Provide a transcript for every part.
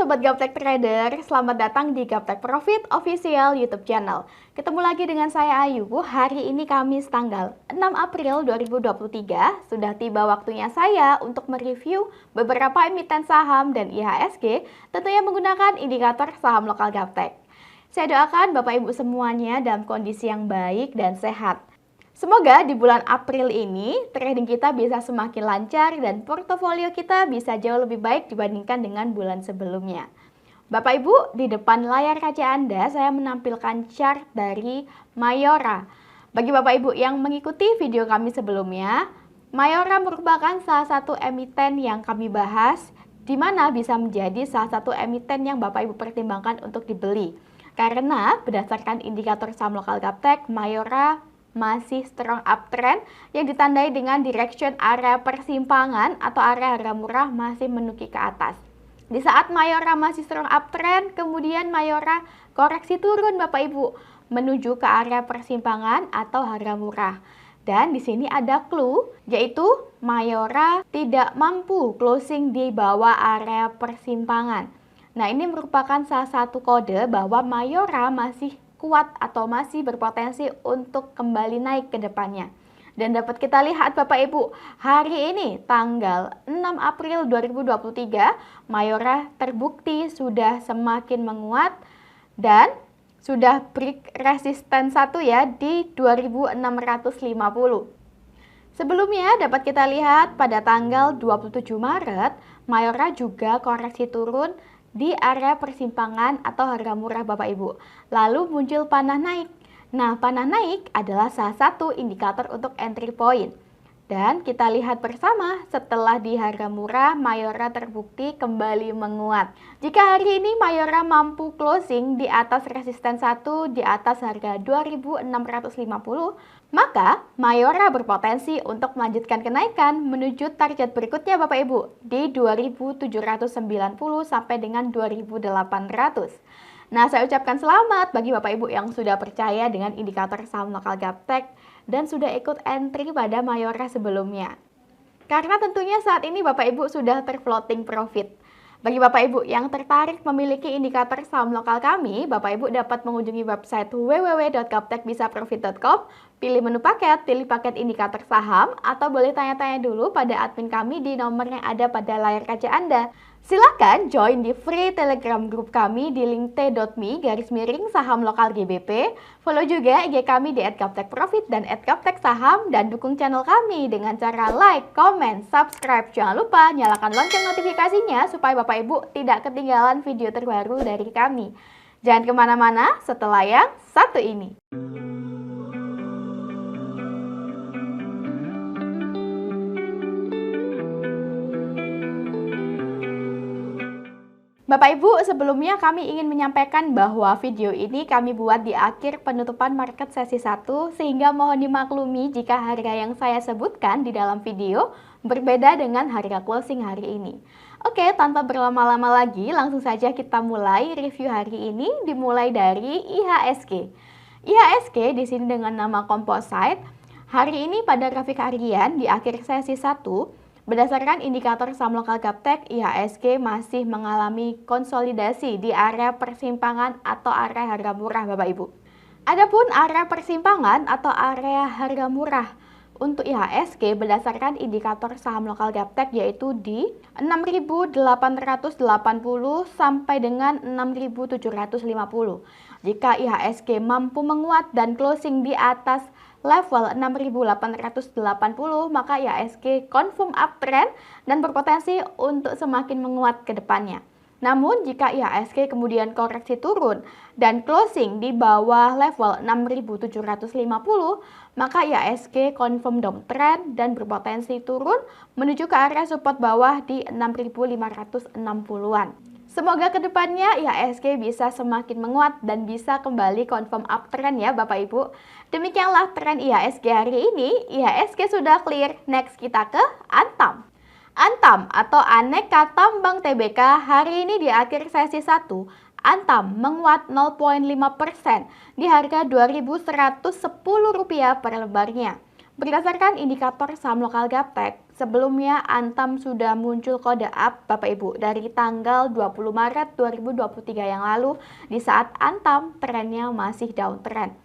Sobat Gaptek Trader, selamat datang di Gaptek Profit Official YouTube channel. Ketemu lagi dengan saya Ayu. Hari ini Kamis tanggal 6 April 2023. Sudah tiba waktunya saya untuk mereview beberapa emiten saham dan IHSG, tentunya menggunakan indikator saham lokal Gaptek. Saya doakan Bapak Ibu semuanya dalam kondisi yang baik dan sehat. Semoga di bulan April ini trading kita bisa semakin lancar dan portofolio kita bisa jauh lebih baik dibandingkan dengan bulan sebelumnya. Bapak Ibu, di depan layar kaca Anda saya menampilkan chart dari Mayora. Bagi Bapak Ibu yang mengikuti video kami sebelumnya, Mayora merupakan salah satu emiten yang kami bahas di mana bisa menjadi salah satu emiten yang Bapak Ibu pertimbangkan untuk dibeli. Karena berdasarkan indikator saham lokal Gaptek, Mayora masih strong uptrend yang ditandai dengan direction area persimpangan atau area harga murah masih menukik ke atas. Di saat Mayora masih strong uptrend, kemudian Mayora koreksi turun Bapak Ibu menuju ke area persimpangan atau harga murah. Dan di sini ada clue, yaitu Mayora tidak mampu closing di bawah area persimpangan. Nah, ini merupakan salah satu kode bahwa Mayora masih kuat atau masih berpotensi untuk kembali naik ke depannya. Dan dapat kita lihat Bapak Ibu, hari ini tanggal 6 April 2023, Mayora terbukti sudah semakin menguat dan sudah break resisten 1 ya di 2650. Sebelumnya dapat kita lihat pada tanggal 27 Maret, Mayora juga koreksi turun di area persimpangan atau harga murah Bapak Ibu. Lalu muncul panah naik. Nah, panah naik adalah salah satu indikator untuk entry point. Dan kita lihat bersama setelah di harga murah, Mayora terbukti kembali menguat. Jika hari ini Mayora mampu closing di atas resisten 1 di atas harga 2650, maka Mayora berpotensi untuk melanjutkan kenaikan menuju target berikutnya Bapak Ibu di 2790 sampai dengan 2800. Nah, saya ucapkan selamat bagi Bapak Ibu yang sudah percaya dengan indikator saham lokal Gaptek dan sudah ikut entry pada Mayora sebelumnya. Karena tentunya saat ini Bapak Ibu sudah terfloating profit. Bagi Bapak Ibu yang tertarik memiliki indikator saham lokal kami, Bapak Ibu dapat mengunjungi website www.gaptekbisaprofit.com, pilih menu paket, pilih paket indikator saham, atau boleh tanya-tanya dulu pada admin kami di nomor yang ada pada layar kaca Anda. Silakan join di free telegram group kami di link t.me/saham lokal GBP. Follow juga IG kami di @gaptekprofit dan @gapteksaham dan dukung channel kami dengan cara like, comment, subscribe. Jangan lupa nyalakan lonceng notifikasinya supaya Bapak Ibu tidak ketinggalan video terbaru dari kami. Jangan kemana-mana setelah yang satu ini. Bapak Ibu, sebelumnya kami ingin menyampaikan bahwa video ini kami buat di akhir penutupan market sesi 1 sehingga mohon dimaklumi jika harga yang saya sebutkan di dalam video berbeda dengan harga closing hari ini. Oke, tanpa berlama-lama lagi, langsung saja kita mulai review hari ini dimulai dari IHSG. IHSG di sini dengan nama Composite. Hari ini pada grafik harian di akhir sesi 1 berdasarkan indikator saham lokal Gaptek, IHSG masih mengalami konsolidasi di area persimpangan atau area harga murah Bapak Ibu. Adapun area persimpangan atau area harga murah untuk IHSG berdasarkan indikator saham lokal Gaptek yaitu di 6.880 sampai dengan 6.750. Jika IHSG mampu menguat dan closing di atas level 6.880, maka IHSG confirm uptrend dan berpotensi untuk semakin menguat ke depannya. Namun jika IHSG kemudian koreksi turun dan closing di bawah level 6.750, maka IHSG confirm downtrend dan berpotensi turun menuju ke area support bawah di 6.560-an. Semoga kedepannya IHSG bisa semakin menguat dan bisa kembali confirm uptrend ya Bapak Ibu. Demikianlah tren IHSG hari ini. IHSG sudah clear, next kita ke Antam. Antam atau Aneka Tambang Tbk hari ini di akhir sesi 1, Antam menguat 0,5% di harga Rp2.110 per lembarnya. Berdasarkan indikator saham lokal Gaptek, Sebelumnya Antam sudah muncul kode up Bapak Ibu dari tanggal 20 Maret 2023 yang lalu di saat Antam trennya masih downtrend.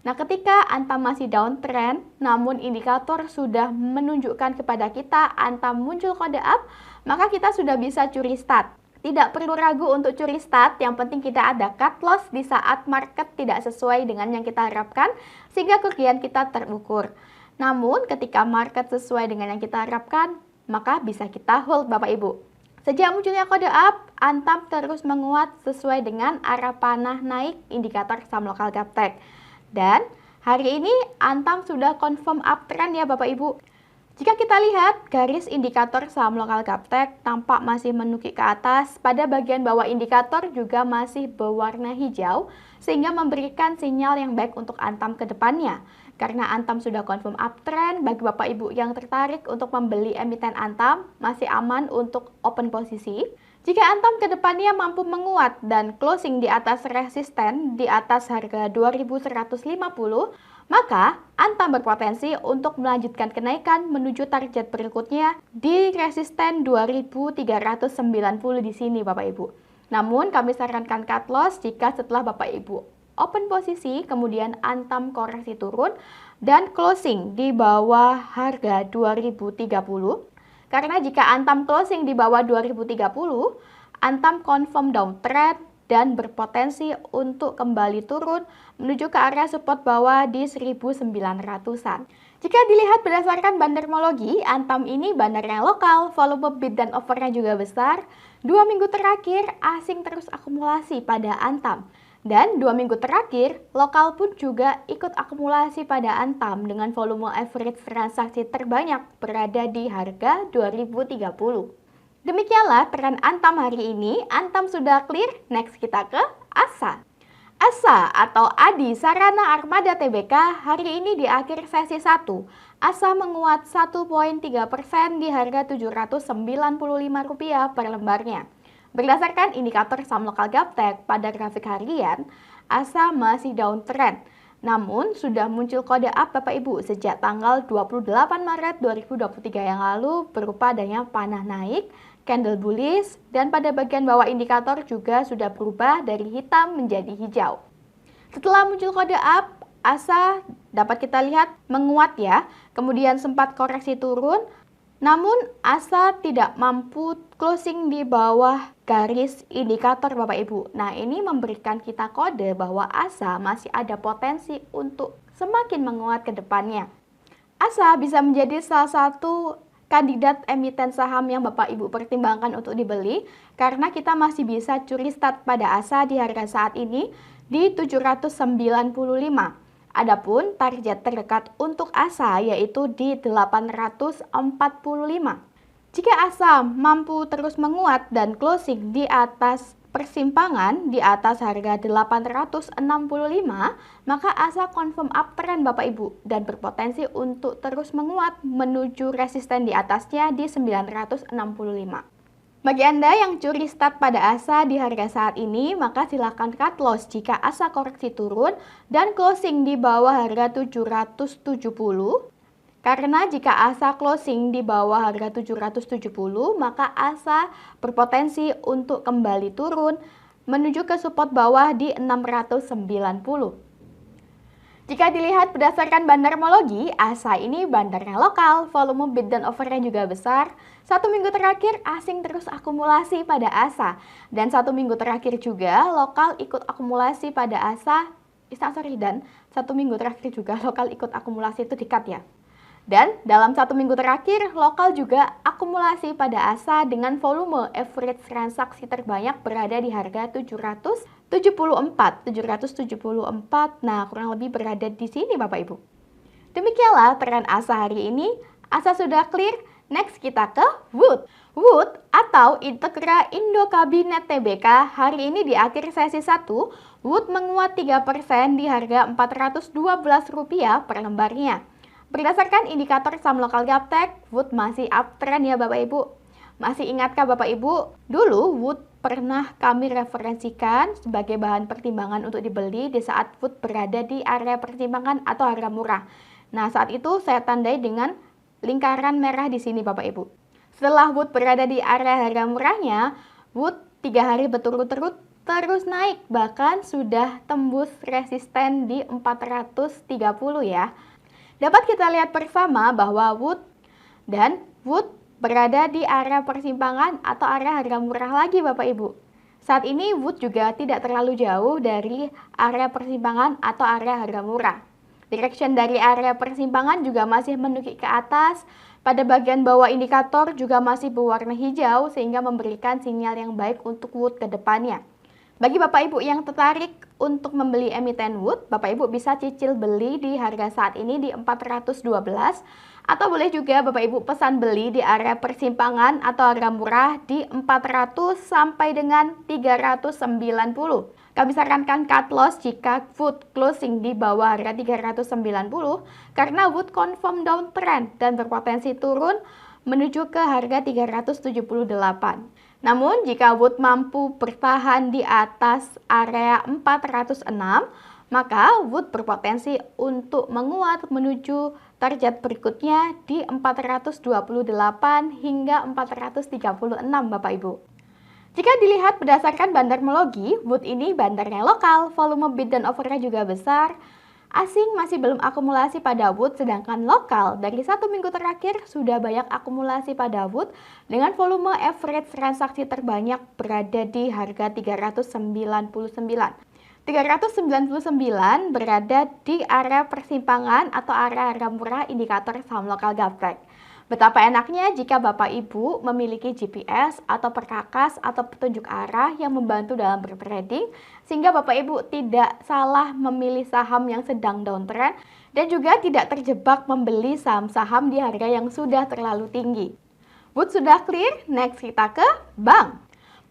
Nah, ketika Antam masih downtrend, namun indikator sudah menunjukkan kepada kita Antam muncul kode up, maka kita sudah bisa curi start. Tidak perlu ragu untuk curi start, yang penting kita ada cut loss di saat market tidak sesuai dengan yang kita harapkan, sehingga kerugian kita terukur. Namun, ketika market sesuai dengan yang kita harapkan, maka bisa kita hold Bapak Ibu. Sejak munculnya kode up, Antam terus menguat sesuai dengan arah panah naik indikator saham lokal gaptek. Dan hari ini Antam sudah confirm uptrend ya Bapak Ibu. Jika kita lihat garis indikator saham lokal gaptek tampak masih menukik ke atas, pada bagian bawah indikator juga masih berwarna hijau, sehingga memberikan sinyal yang baik untuk Antam ke depannya. Karena Antam sudah confirm uptrend, bagi Bapak Ibu yang tertarik untuk membeli emiten Antam, masih aman untuk open posisi. Jika Antam ke depannya mampu menguat dan closing di atas resisten di atas harga 2150, maka Antam berpotensi untuk melanjutkan kenaikan menuju target berikutnya di resisten 2390 di sini Bapak Ibu. Namun kami sarankan cut loss jika setelah Bapak Ibu open posisi, kemudian Antam koreksi turun dan closing di bawah harga 2030. Karena jika Antam closing di bawah 2030, Antam confirm downtrend dan berpotensi untuk kembali turun menuju ke area support bawah di 1900-an. Jika dilihat berdasarkan bandarmologi, Antam ini bandar yang lokal, volume bid dan offernya juga besar. 2 minggu terakhir, asing terus akumulasi pada Antam. Dan 2 minggu terakhir, lokal pun juga ikut akumulasi pada Antam dengan volume average transaksi terbanyak berada di harga 2030. Demikianlah tren Antam hari ini. Antam sudah clear, next kita ke ASA. ASA atau Adi Sarana Armada Tbk hari ini di akhir sesi 1. ASA menguat 1,3% di harga Rp795 per lembarnya. Berdasarkan indikator saham lokal gaptek pada grafik harian, ASA masih downtrend. Namun sudah muncul kode up Bapak Ibu sejak tanggal 28 Maret 2023 yang lalu berupa adanya panah naik, candle bullish, dan pada bagian bawah indikator juga sudah berubah dari hitam menjadi hijau. Setelah muncul kode up, ASA dapat kita lihat menguat ya, kemudian sempat koreksi turun. Namun ASA tidak mampu closing di bawah garis indikator Bapak Ibu. Nah, ini memberikan kita kode bahwa ASA masih ada potensi untuk semakin menguat ke depannya. ASA bisa menjadi salah satu kandidat emiten saham yang Bapak Ibu pertimbangkan untuk dibeli karena kita masih bisa curi start pada ASA di harga saat ini di 795. Adapun target terdekat untuk ASA yaitu di 845. Jika ASA mampu terus menguat dan closing di atas persimpangan di atas harga 865, maka ASA confirm uptrend Bapak Ibu dan berpotensi untuk terus menguat menuju resisten di atasnya di 965. Bagi Anda yang curi start pada ASA di harga saat ini, maka silakan cut loss jika ASA koreksi turun dan closing di bawah harga 770. Karena jika ASA closing di bawah harga 770, maka ASA berpotensi untuk kembali turun menuju ke support bawah di 690. Jika dilihat berdasarkan bandarmologi, ASA ini bandarnya lokal, volume bid dan offernya juga besar. 1 minggu terakhir asing terus akumulasi pada ASA. Dan 1 minggu terakhir juga lokal ikut akumulasi pada ASA. Dan 1 minggu terakhir juga lokal ikut akumulasi itu di-cut ya. Dan dalam 1 minggu terakhir, lokal juga akumulasi pada ASA dengan volume average transaksi terbanyak berada di harga 774. Nah, kurang lebih berada di sini Bapak Ibu. Demikianlah tren ASA hari ini. ASA sudah clear, next kita ke Wood. Wood atau Integra Indo Kabinet Tbk hari ini di akhir sesi 1, Wood menguat 3% di harga Rp412 per lembarnya. Berdasarkan indikator saham lokal gaptek, Wood masih uptrend ya Bapak Ibu. Masih ingatkah Bapak Ibu? Dulu Wood pernah kami referensikan sebagai bahan pertimbangan untuk dibeli di saat Wood berada di area pertimbangan atau harga murah. Nah, saat itu saya tandai dengan lingkaran merah di sini Bapak Ibu. Setelah Wood berada di area harga murahnya, Wood 3 hari berturut-turut terus naik, bahkan sudah tembus resisten di 430 ya. Dapat kita lihat bersama bahwa Wood berada di area persimpangan atau area harga murah lagi Bapak Ibu. Saat ini Wood juga tidak terlalu jauh dari area persimpangan atau area harga murah. Direction dari area persimpangan juga masih menukik ke atas. Pada bagian bawah indikator juga masih berwarna hijau sehingga memberikan sinyal yang baik untuk Wood ke depannya. Bagi Bapak Ibu yang tertarik untuk membeli emiten Wood, Bapak Ibu bisa cicil beli di harga saat ini di 412 atau boleh juga Bapak Ibu pesan beli di area persimpangan atau harga murah di 400 sampai dengan 390. Kami sarankan cut loss jika Wood closing di bawah harga 390 karena Wood confirm downtrend dan berpotensi turun menuju ke harga 378. Namun jika Wood mampu bertahan di atas area 406, maka Wood berpotensi untuk menguat menuju target berikutnya di 428 hingga 436 Bapak Ibu. Jika dilihat berdasarkan bandarmologi, Wood ini bandarnya lokal, volume bid dan offernya juga besar. Asing masih belum akumulasi pada Wood, sedangkan lokal dari 1 minggu terakhir sudah banyak akumulasi pada Wood dengan volume average transaksi terbanyak berada di harga 399. 399 berada di area persimpangan atau area harga murah indikator saham lokal Gaptek. Betapa enaknya jika Bapak Ibu memiliki GPS atau perkakas atau petunjuk arah yang membantu dalam bertrading sehingga Bapak Ibu tidak salah memilih saham yang sedang downtrend dan juga tidak terjebak membeli saham-saham di harga yang sudah terlalu tinggi. Wood sudah clear, next kita ke bank.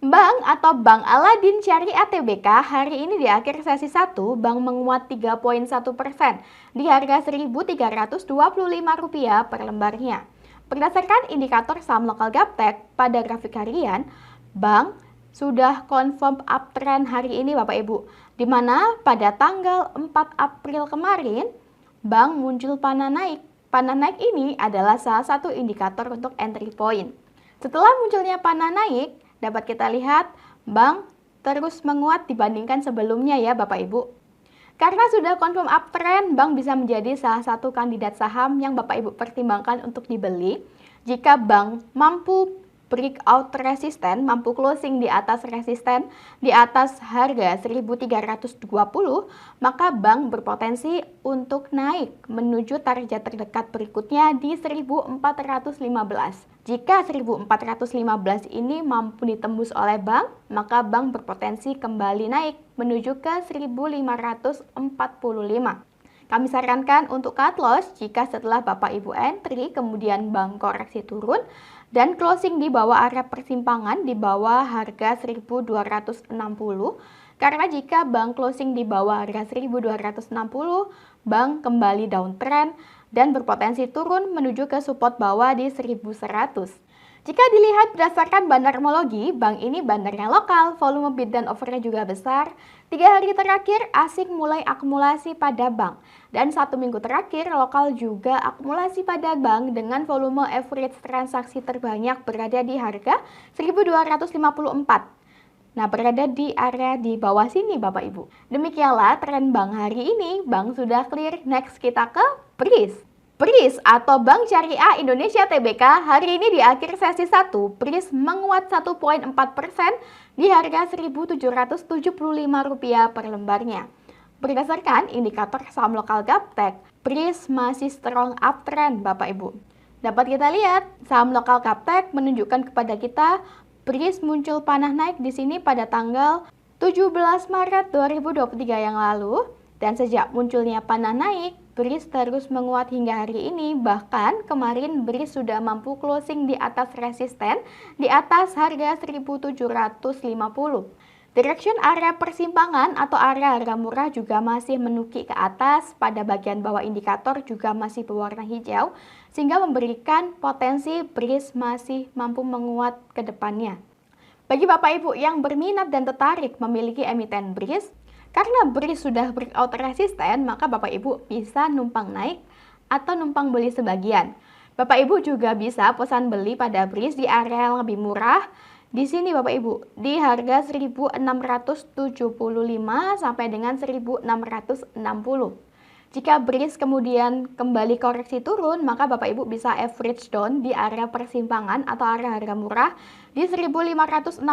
Bank atau Bank Aladin Syariah Tbk hari ini di akhir sesi 1, bank menguat 3,1% di harga Rp1.325 per lembarnya. Berdasarkan indikator saham lokal Gaptek pada grafik harian, bank sudah confirm uptrend hari ini Bapak Ibu, di mana pada tanggal 4 April kemarin, bank muncul panah naik. Panah naik ini adalah salah satu indikator untuk entry point. Setelah munculnya panah naik, dapat kita lihat bank terus menguat dibandingkan sebelumnya ya Bapak Ibu. Karena sudah confirm uptrend, bank bisa menjadi salah satu kandidat saham yang Bapak Ibu pertimbangkan untuk dibeli. Jika bank mampu breakout resisten, mampu closing di atas resisten di atas harga 1.320, maka bank berpotensi untuk naik menuju target terdekat berikutnya di 1.415. Jika 1.415 ini mampu ditembus oleh bank, maka bank berpotensi kembali naik menuju ke 1.545. Kami sarankan untuk cut loss jika setelah Bapak Ibu entry kemudian bank koreksi turun dan closing di bawah area persimpangan di bawah harga 1.260. Karena jika bank closing di bawah harga 1.260, bank kembali downtrend dan berpotensi turun menuju ke support bawah di 1.100. Jika dilihat berdasarkan bandarmologi, bank ini bandarnya lokal, volume bid dan offernya juga besar. 3 hari terakhir asing mulai akumulasi pada bank. Dan 1 minggu terakhir lokal juga akumulasi pada bank dengan volume average transaksi terbanyak berada di harga 1.254. Nah, berada di area di bawah sini Bapak Ibu. Demikianlah tren bank hari ini. Bank sudah clear. Next kita ke BRIS. BRIS atau Bank Syariah Indonesia Tbk hari ini di akhir sesi 1, BRIS menguat 1,4% di harga Rp1.775 per lembarnya. Berdasarkan indikator saham lokal Gaptek, BRIS masih strong uptrend Bapak Ibu. Dapat kita lihat, saham lokal Gaptek menunjukkan kepada kita BRIS muncul panah naik di sini pada tanggal 17 Maret 2023 yang lalu. Dan sejak munculnya panah naik, BRIS terus menguat hingga hari ini. Bahkan kemarin BRIS sudah mampu closing di atas resisten di atas harga 1.750. Direction area persimpangan atau area harga murah juga masih menukik ke atas. Pada bagian bawah indikator juga masih berwarna hijau sehingga memberikan potensi BRIS masih mampu menguat ke depannya. Bagi Bapak Ibu yang berminat dan tertarik memiliki emiten BRIS, karena BRIS sudah breakout resisten, maka Bapak Ibu bisa numpang naik atau numpang beli sebagian. Bapak Ibu juga bisa pesan beli pada BRIS di area yang lebih murah. Di sini Bapak Ibu, di harga 1.675 sampai dengan 1.660. Jika BRIS kemudian kembali koreksi turun, maka Bapak Ibu bisa average down di area persimpangan atau area harga murah di 1.565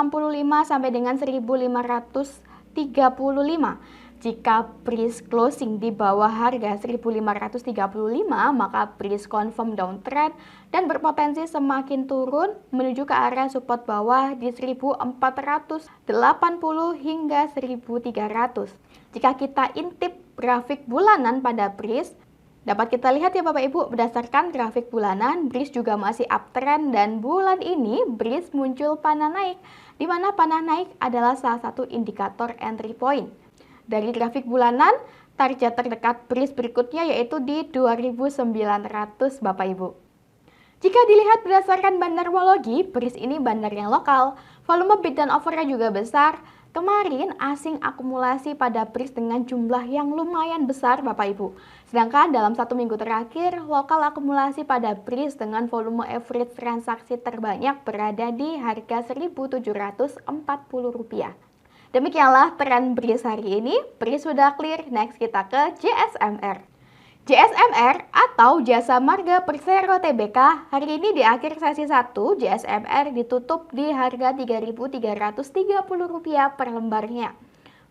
sampai dengan 1.535. Jika BRIS closing di bawah harga 1.535, maka BRIS confirm downtrend dan berpotensi semakin turun menuju ke area support bawah di 1.480 hingga 1.300. Jika kita intip grafik bulanan pada BRIS, dapat kita lihat ya Bapak Ibu, berdasarkan grafik bulanan, BRIS juga masih uptrend dan bulan ini BRIS muncul panah naik, di mana panah naik adalah salah satu indikator entry point. Dari grafik bulanan, target terdekat BRIS berikutnya yaitu di 2.900 Bapak Ibu. Jika dilihat berdasarkan bandarmologi, BRIS ini bandar yang lokal, volume bid dan offernya juga besar. Kemarin asing akumulasi pada BRIS dengan jumlah yang lumayan besar Bapak Ibu. Sedangkan dalam 1 minggu terakhir, lokal akumulasi pada BRIS dengan volume average transaksi terbanyak berada di harga Rp1.740. Demikianlah tren BRIS hari ini. BRIS sudah clear, next kita ke JSMR. JSMR atau Jasa Marga Persero Tbk hari ini di akhir sesi 1, JSMR ditutup di harga Rp3.330 per lembarnya.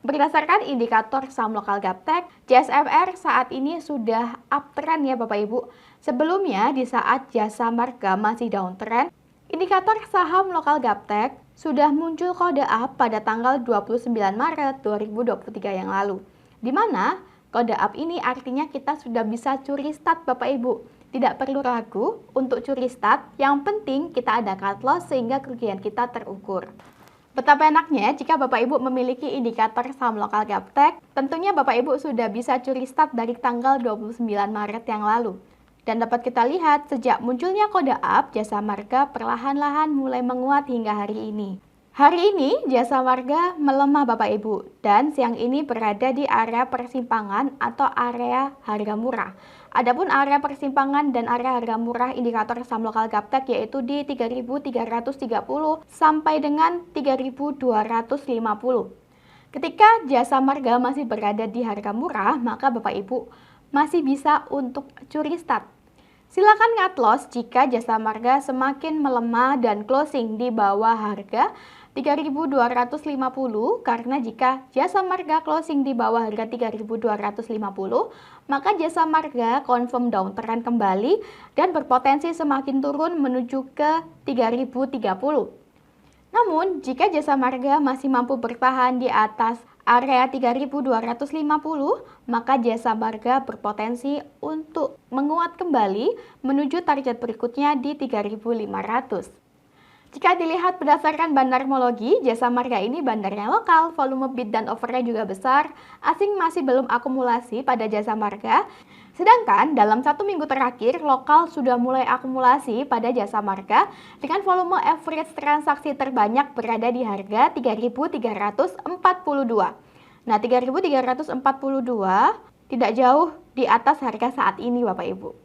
Berdasarkan indikator saham lokal Gaptek, JSMR saat ini sudah uptrend ya Bapak Ibu. Sebelumnya di saat Jasa Marga masih downtrend, indikator saham lokal Gaptek sudah muncul kode up pada tanggal 29 Maret 2023 yang lalu. Di mana kode up ini artinya kita sudah bisa curi start Bapak Ibu. Tidak perlu ragu untuk curi start, yang penting kita ada cut loss sehingga kerugian kita terukur. Betapa enaknya jika Bapak Ibu memiliki indikator saham lokal Gaptek, tentunya Bapak Ibu sudah bisa curi start dari tanggal 29 Maret yang lalu. Dan dapat kita lihat sejak munculnya kode up, Jasa Marga perlahan-lahan mulai menguat hingga hari ini. Hari ini Jasa Marga melemah Bapak Ibu, dan siang ini berada di area persimpangan atau area harga murah. Adapun area persimpangan dan area harga murah indikator saham lokal Gaptek yaitu di 3.330 sampai dengan 3.250. Ketika Jasa Marga masih berada di harga murah, maka Bapak Ibu masih bisa untuk curi start. Silakan cut loss jika Jasa Marga semakin melemah dan closing di bawah harga 3.250, karena jika Jasa Marga closing di bawah harga 3.250, maka Jasa Marga confirm downtrend kembali dan berpotensi semakin turun menuju ke 3.030. Namun, jika Jasa Marga masih mampu bertahan di atas area 3.250, maka Jasa Marga berpotensi untuk menguat kembali menuju target berikutnya di 3.500. Jika dilihat berdasarkan bandarmologi, Jasa Marga ini bandarnya lokal, volume bid dan offernya juga besar, asing masih belum akumulasi pada Jasa Marga. Sedangkan dalam 1 minggu terakhir, lokal sudah mulai akumulasi pada Jasa Marga dengan volume average transaksi terbanyak berada di harga 3.342. Nah, 3.342 tidak jauh di atas harga saat ini Bapak Ibu.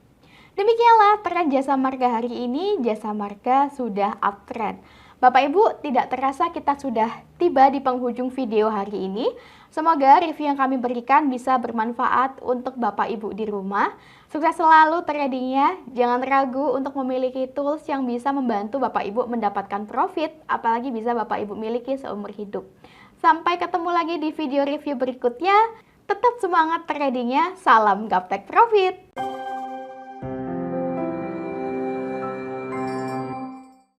Demikianlah tren Jasa Marga hari ini. Jasa Marga sudah uptrend. Bapak Ibu, tidak terasa kita sudah tiba di penghujung video hari ini. Semoga review yang kami berikan bisa bermanfaat untuk Bapak Ibu di rumah. Sukses selalu tradingnya. Jangan ragu untuk memiliki tools yang bisa membantu Bapak Ibu mendapatkan profit, apalagi bisa Bapak Ibu miliki seumur hidup. Sampai ketemu lagi di video review berikutnya. Tetap semangat tradingnya. Salam Gaptek Profit!